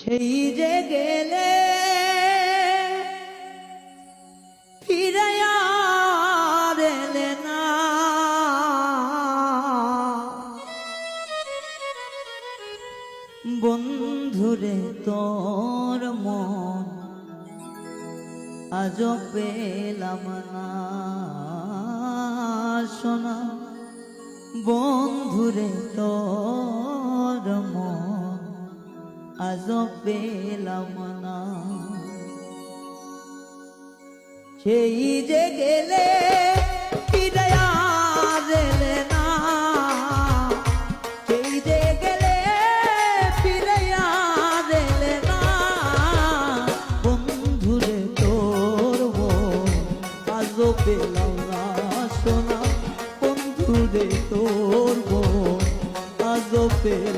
সেই যে গেলে ফিরে আর এলে না, বন্ধুরে তোর মন আজ পেলাম না। শোনা বন্ধুরে তোর মন আজ পেলাম না। সেই যে গেলে ফিরে আর এলে না, সেই যে গেলে ফিরে আর এলে না, বন্ধুরে তোর মন আজ পেলাম না। শোনা বন্ধুরে তোর মন আজ পেলাম